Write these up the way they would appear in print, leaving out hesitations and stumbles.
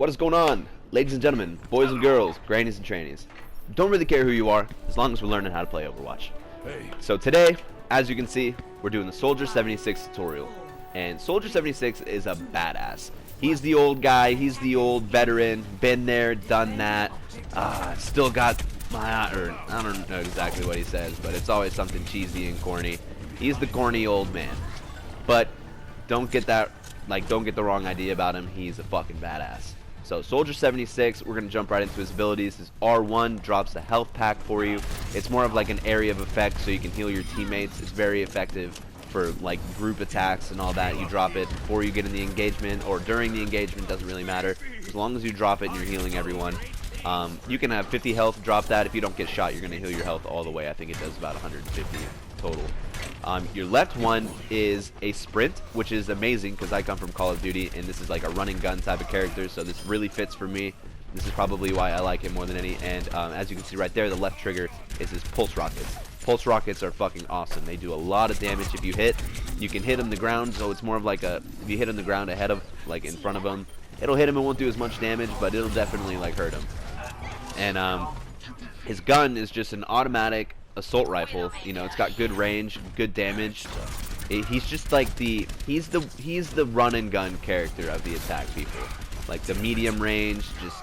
What is going on, ladies and gentlemen, boys and girls, grannies and trannies? Don't really care who you are, as long as we're learning how to play Overwatch. So today, as you can see, we're doing the Soldier-76 tutorial. And Soldier-76 is a badass. He's the old guy, he's the old veteran, been there, done that. Still got my, or I don't know exactly what he says, but it's always something cheesy and corny. He's the corny old man. But don't get that, don't get the wrong idea about him. He's a fucking badass. So Soldier-76, we're going to jump right into his abilities. His R1 drops a health pack for you. It's more of like an area of effect so you can heal your teammates. It's very effective for like group attacks and all that. You drop it before you get in the engagement or during the engagement, doesn't really matter. As long as you drop it and you're healing everyone. You can have 50 health, drop that. If you don't get shot, you're going to heal your health all the way. I think it does about 150 total. Your left one is a sprint, which is amazing because I come from Call of Duty and this is like a running gun type of character, so this really fits for me. This is probably why I like him more than any. And as you can see right there, the left trigger is his pulse rockets. Pulse rockets are fucking awesome. They do a lot of damage if you hit. You can hit him the ground, so it's more of like a, if you hit him the ground ahead of, like in front of him, it'll hit him, it won't do as much damage, but it'll definitely like hurt him. And his gun is just an automatic assault rifle. You know, it's got good range, good damage. He's just like he's the run and gun character of the attack people. Like the medium range, just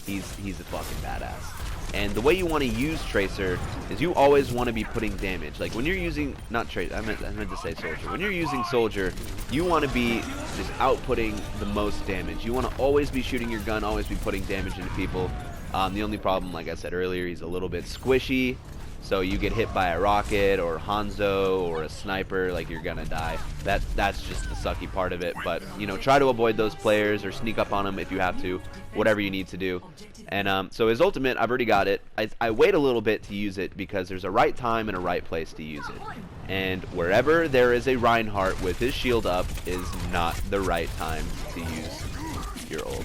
he's a fucking badass. And the way you want to use Tracer is you always want to be putting damage. Like when you're using, not Tracer, I meant to say Soldier. When you're using Soldier, you want to be just outputting the most damage. You want to always be shooting your gun, always be putting damage into people. The only problem, like I said earlier, he's a little bit squishy. So you get hit by a rocket or Hanzo or a sniper, like you're gonna die. That's just the sucky part of it. But you know, try to avoid those players or sneak up on them if you have to, whatever you need to do. And so his ultimate, I've already got it. I wait a little bit to use it because there's a right time and a right place to use it. And wherever there is a Reinhardt with his shield up is not the right time to use your ult.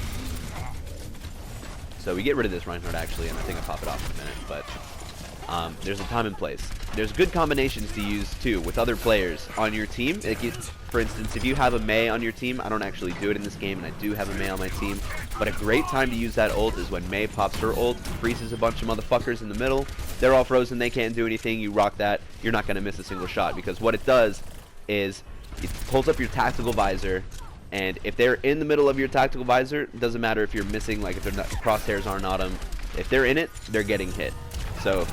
So we get rid of this Reinhardt actually, and I think I'll pop it off in a minute, but there's a time and place. There's good combinations to use too with other players on your team. For instance, if you have a Mei on your team, I don't actually do it in this game, and I do have a Mei on my team, but a great time to use that ult is when Mei pops her ult, freezes a bunch of motherfuckers in the middle. They're all frozen, they can't do anything. You rock that, you're not going to miss a single shot, because what it does is it pulls up your tactical visor, and if they're in the middle of your tactical visor, it doesn't matter if you're missing, like if they're not, crosshairs aren't on them. If they're in it, they're getting hit. So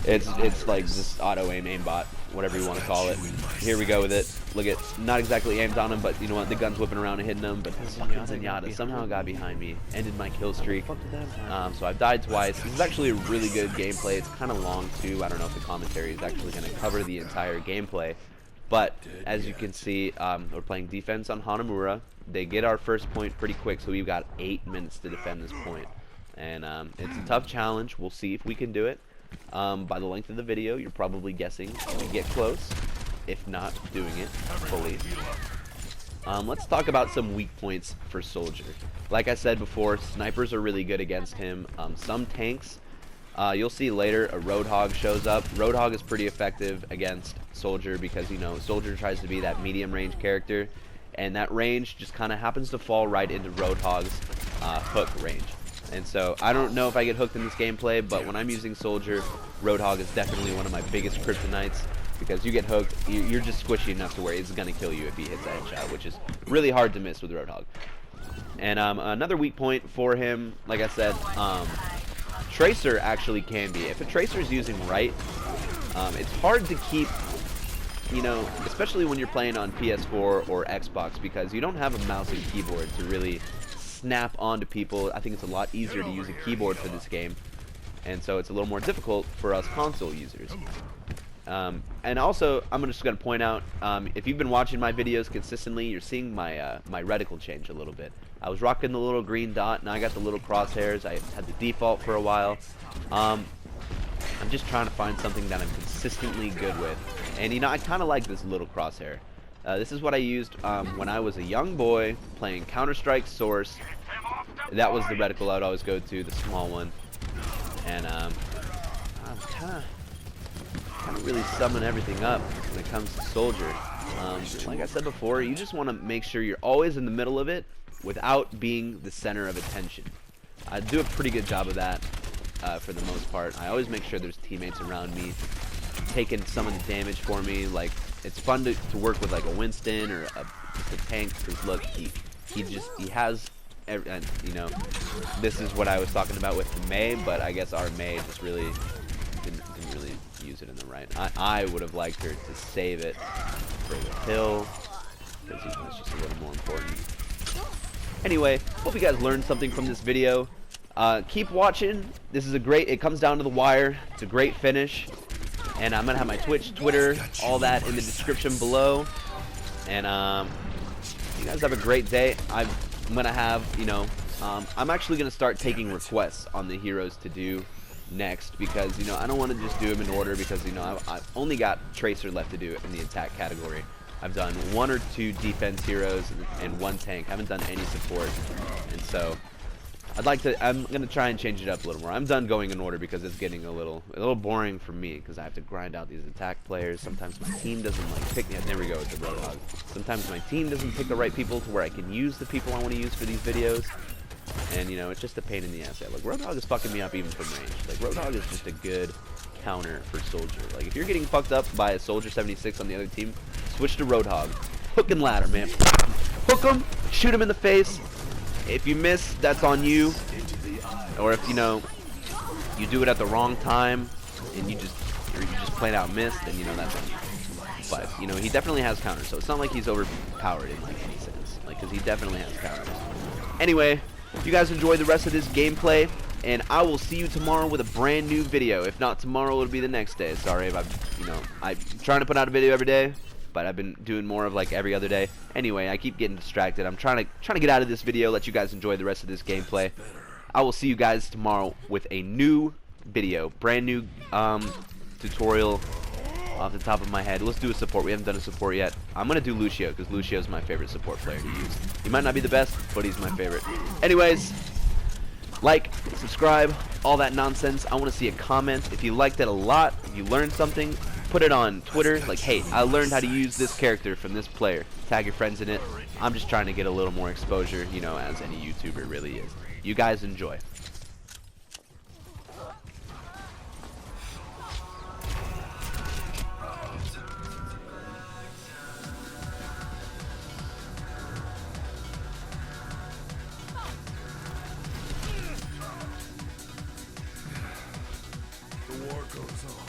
it's like this auto aim aimbot, whatever you want to call it. Here we go with it. Look at, not exactly aimed on him, but you know what, the gun's whipping around and hitting him. But this fucking Zenyatta somehow got behind me, ended my kill streak. So I've died twice. This is actually a really good gameplay. It's kind of long too. I don't know if the commentary is actually going to cover the entire gameplay. But as you can see, we're playing defense on Hanamura. They get our first point pretty quick, so we've got 8 minutes to defend this point. And it's a tough challenge. We'll see if we can do it. By the length of the video, you're probably guessing we get close, if not doing it fully. Let's talk about some weak points for Soldier. Like I said before, snipers are really good against him. Some tanks, you'll see later, a Roadhog shows up. Roadhog is pretty effective against Soldier because, you know, Soldier tries to be that medium range character, and that range just kind of happens to fall right into Roadhog's hook range. And so I don't know if I get hooked in this gameplay, but when I'm using Soldier, Roadhog is definitely one of my biggest kryptonites because you get hooked, you're just squishy enough to where it's going to kill you if he hits a headshot, which is really hard to miss with Roadhog. And another weak point for him, like I said, Tracer actually can be. If a Tracer is using right, it's hard to keep, you know, especially when you're playing on PS4 or Xbox, because you don't have a mouse and keyboard to really snap onto people. I think it's a lot easier to use a keyboard for this game, and so it's a little more difficult for us console users. And also, I'm just going to point out, if you've been watching my videos consistently, you're seeing my my reticle change a little bit. I was rocking the little green dot, now I got the little crosshairs. I had the default for a while. I'm just trying to find something that I'm consistently good with, and you know, I kind of like this little crosshair. This is what I used when I was a young boy playing Counter-Strike Source. That was the reticle I would always go to, the small one. And I'm kind of really summing everything up when it comes to Soldier. Like I said before, you just want to make sure you're always in the middle of it without being the center of attention. I do a pretty good job of that for the most part. I always make sure there's teammates around me taking some of the damage for me. Like, it's fun to work with like a Winston or just a tank, because look, he has and you know, this is what I was talking about with the Mei, but I guess our Mei just really didn't really use it in the right. I would have liked her to save it for the hill, because it's just a little more important. Anyway, hope you guys learned something from this video. Keep watching. This is it comes down to the wire. It's a great finish. And I'm going to have my Twitch, Twitter, all that in the description below. And you guys have a great day. I'm going to have, you know, I'm actually going to start taking requests on the heroes to do next, because, you know, I don't want to just do them in order, because, you know, I've only got Tracer left to do in the attack category. I've done 1 or 2 defense heroes and 1 tank. I haven't done any support. And so I'm gonna try and change it up a little more. I'm done going in order because it's getting a little boring for me, because I have to grind out these attack players. Sometimes my team doesn't like pick. Yeah, there we go with the Roadhog. Sometimes my team doesn't pick the right people to where I can use the people I want to use for these videos. And you know, it's just a pain in the ass. Yeah, like Roadhog is fucking me up even from range. Like Roadhog is just a good counter for Soldier. Like if you're getting fucked up by a Soldier-76 on the other team, switch to Roadhog. Hook and ladder, man. Hook him, shoot him in the face. If you miss, that's on you. Or if, you know, you do it at the wrong time and you just plain out miss, then, you know, that's on you. But, you know, he definitely has counters, so it's not like he's overpowered in like any sense. Like, because he definitely has counters. Anyway, you guys enjoy the rest of this gameplay, and I will see you tomorrow with a brand new video. If not tomorrow, it'll be the next day. Sorry if I'm trying to put out a video every day, but I've been doing more of like every other day. Anyway, I keep getting distracted. I'm trying to get out of this video, let you guys enjoy the rest of this gameplay. I will see you guys tomorrow with a new video, brand new tutorial off the top of my head. Let's do a support. We haven't done a support yet. I'm gonna do Lucio, because Lucio is my favorite support player to use. He might not be the best, but he's my favorite. Anyways, like, subscribe, all that nonsense. I want to see a comment. If you liked it a lot, if you learned something, put it on Twitter, like, hey, I learned how to use this character from this player. Tag your friends in it. I'm just trying to get a little more exposure, you know, as any YouTuber really is. You guys enjoy. The war goes on.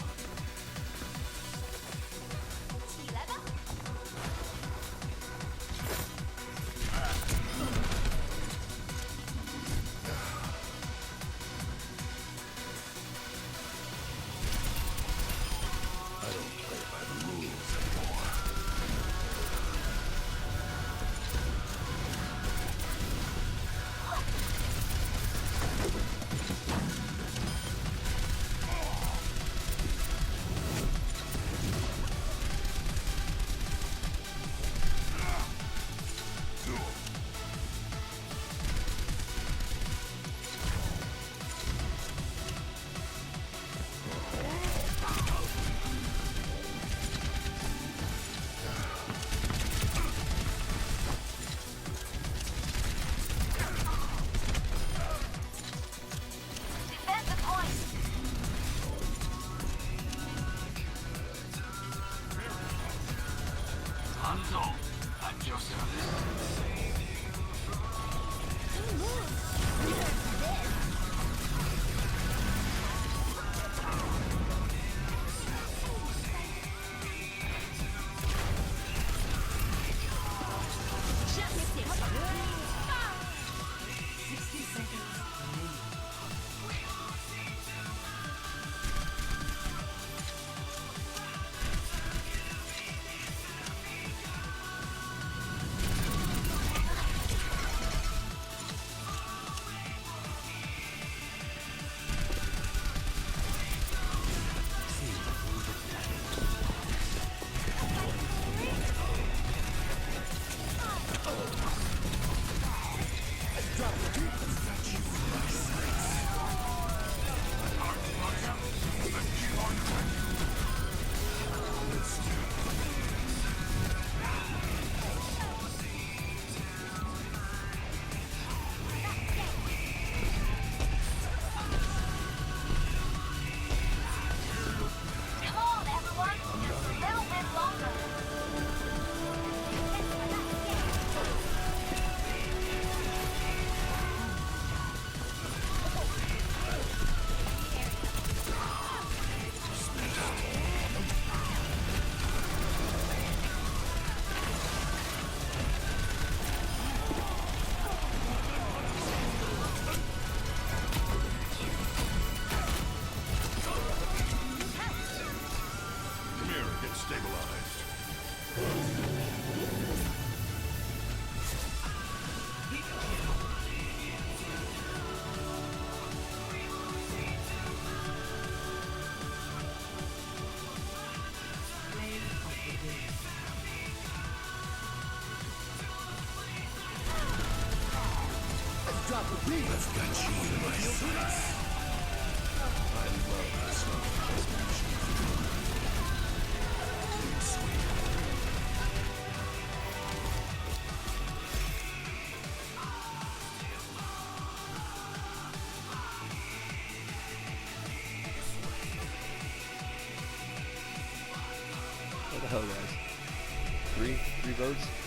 What the hell, guys? Three votes?